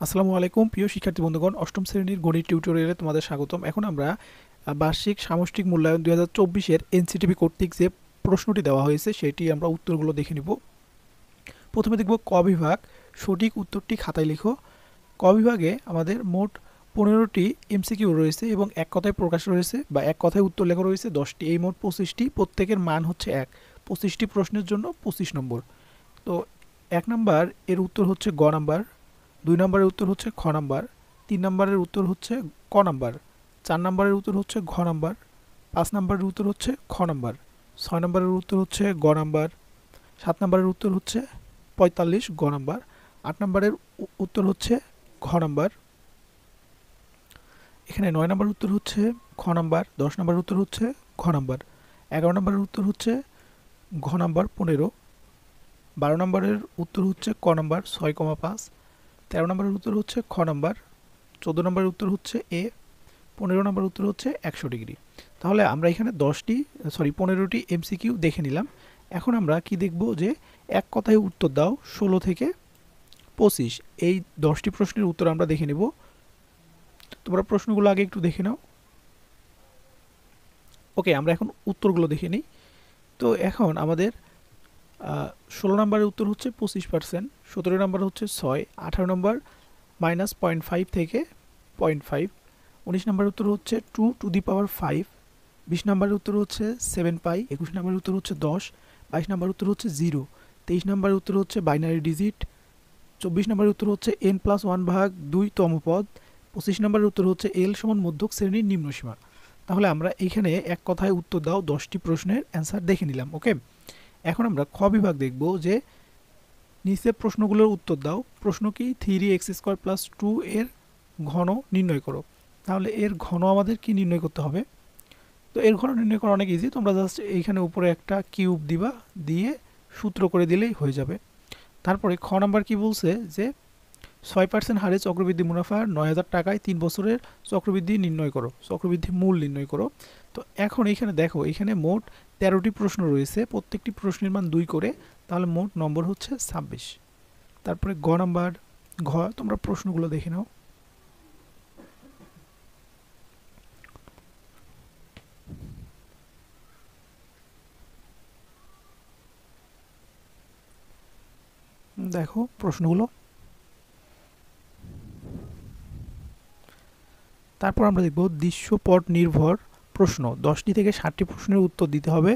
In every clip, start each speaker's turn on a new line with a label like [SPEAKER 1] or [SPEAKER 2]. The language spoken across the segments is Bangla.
[SPEAKER 1] আসসালামু আলাইকুম প্রিয় শিক্ষার্থী বন্ধুগণ, অষ্টম শ্রেণীর গণিত টিউটোরিয়ালে তোমাদের স্বাগতম। এখন আমরা বার্ষিক সামষ্টিক মূল্যায়ন 2024-এর এনসিটিভি কর্তৃক যে প্রশ্নটি দেওয়া হয়েছে সেটি আমরা উত্তরগুলো দেখে নিব। প্রথমে দেখব ক বিভাগ, সঠিক উত্তরটি খাতায় লিখো। ক বিভাগে আমাদের মোট 15টি এমসিকিউ রয়েছে এবং এক কথায় প্রকাশ রয়েছে বা এক কথায় উত্তর লেখা রয়েছে 10টি। এই মোট 25টি, প্রত্যেকের মান হচ্ছে 1। 25টি প্রশ্নের জন্য 25 নম্বর। তো 1 নাম্বার এর উত্তর হচ্ছে গ নাম্বার, 2 নম্বরের উত্তর হচ্ছে খ নাম্বার, 3 নম্বরের উত্তর হচ্ছে ক নাম্বার, 4 নম্বরের উত্তর হচ্ছে ঘ নাম্বার, 5 নম্বরের উত্তর হচ্ছে খ নাম্বার, 6 নম্বরের উত্তর হচ্ছে গ নাম্বার, 7 নম্বরের উত্তর হচ্ছে 45 গ নাম্বার, 8 নম্বরের উত্তর হচ্ছে ঘ নাম্বার, এখানে 9 নম্বরের উত্তর হচ্ছে খ নাম্বার, 10 নম্বরের উত্তর হচ্ছে ঘ নাম্বার, 11 নম্বরের উত্তর হচ্ছে ঘ নাম্বার 15, 12 নম্বরের উত্তর হচ্ছে ক নাম্বার 6,5, 13 নম্বরের উত্তর হচ্ছে খ নাম্বার, 14 নম্বরের উত্তর হচ্ছে এ, 15 নম্বরের উত্তর হচ্ছে 100 ডিগ্রি। তাহলে আমরা এখানে 15টি এমসিকিউ দেখে নিলাম। এখন আমরা কি দেখব যে এক কথায় উত্তর দাও 16 থেকে 25, এই 10টি প্রশ্নের উত্তর আমরা দেখে নেব। তোমরা প্রশ্নগুলো আগে একটু দেখে নাও। ওকে, আমরা এখন উত্তরগুলো দেখে নিই। তো এখন আমাদের 16 নম্বরের উত্তর হচ্ছে 25%, 17 নম্বর হচ্ছে 6, 18 নম্বর -0.5 থেকে 0.5, 19 নম্বরের উত্তর হচ্ছে 2 টু দি পাওয়ার 5, 20 নম্বরের উত্তর হচ্ছে 7 পাই, 21 নম্বরের উত্তর হচ্ছে 10, 22 নম্বরের উত্তর হচ্ছে 0, 23 নম্বরের উত্তর হচ্ছে বাইনারি ডিজিট, 24 নম্বরের উত্তর হচ্ছে n+1/2 তম পদ, 25 নম্বরের উত্তর হচ্ছে l সমান মধ্যক শ্রেণীর নিম্নসীমা। তাহলে আমরা এখানে এক কথায় উত্তর দাও 10টি প্রশ্নের অ্যান্সার দেখে নিলাম। ওকে, এখন আমরা খ বিভাগ দেখব যে নিচে প্রশ্নগুলোর উত্তর দাও। প্রশ্ন কি, 3x² + 2 এর ঘন নির্ণয় করো। তাহলে এর ঘন আমাদের কি নির্ণয় করতে হবে? তো এর ঘন নির্ণয় করা অনেক ইজি। তোমরা জাস্ট এইখানে উপরে একটা কিউব দিবা, দিয়ে সূত্র করে দিলেই হয়ে যাবে। তারপরে খ নাম্বার কি বলছে যে 6% হারে চক্রবৃদ্ধি মুনাফা 9,000 টাকায় 3 বছরের চক্রবৃদ্ধি নির্ণয় করো, চক্রবৃদ্ধি মূল নির্ণয় করো। তো এখন এইখানে দেখো, এখানে মোট 13টি প্রশ্ন রয়েছে, প্রত্যেকটি প্রশ্নের মান 2 করে, তাহলে মোট নম্বর হচ্ছে 26। তারপরে গ নাম্বার, ঘ, তোমরা প্রশ্নগুলো দেখে নাও। দেখো প্রশ্নগুলো। তারপর আমরা দেখব দৃশ্যপট নির্ভর প্রশ্ন। 10টি থেকে 60টি প্রশ্নের উত্তর দিতে হবে।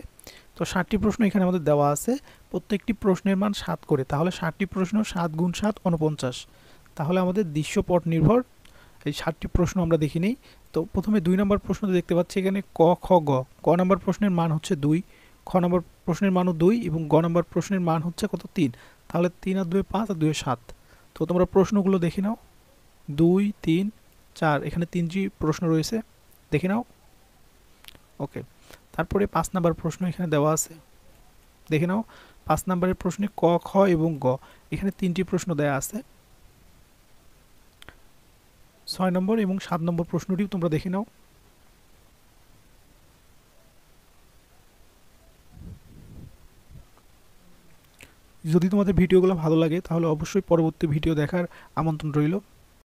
[SPEAKER 1] তো 60টি প্রশ্ন এখানে আমাদের দেওয়া আছে, প্রত্যেকটি প্রশ্নের মান 7 করে, তাহলে 60টি প্রশ্ন 7 × 7 49। তাহলে আমাদের দৃশ্যপট নির্ভর এই 60টি প্রশ্ন আমরা দেখি নিই। তো প্রথমে 2 নম্বর প্রশ্নতে দেখতে পাচ্ছি এখানে ক, খ, গ। ক নম্বর প্রশ্নের মান হচ্ছে 2, খ নম্বর প্রশ্নের মানও 2 এবং গ নম্বর প্রশ্নের মান হচ্ছে কত, 3। তাহলে 3 আর 2 5 আর 2 7। তো তোমরা প্রশ্নগুলো দেখে নাও। 2, 3, 4, এখানে 3টি প্রশ্ন রয়েছে, দেখে নাও। ওকে, তারপরে 5 নাম্বার প্রশ্ন এখানে দেওয়া আছে, দেখে নাও। 5 নাম্বারের প্রশ্নে ক, খ এবং গ, এখানে 3টি প্রশ্ন দেওয়া আছে। 6 নম্বর এবং 7 নম্বর প্রশ্নটিও তোমরা দেখে নাও। যদি তোমাদের ভিডিওগুলো ভালো লাগে তাহলে অবশ্যই পরবর্তী ভিডিও দেখার আমন্ত্রণ রইল।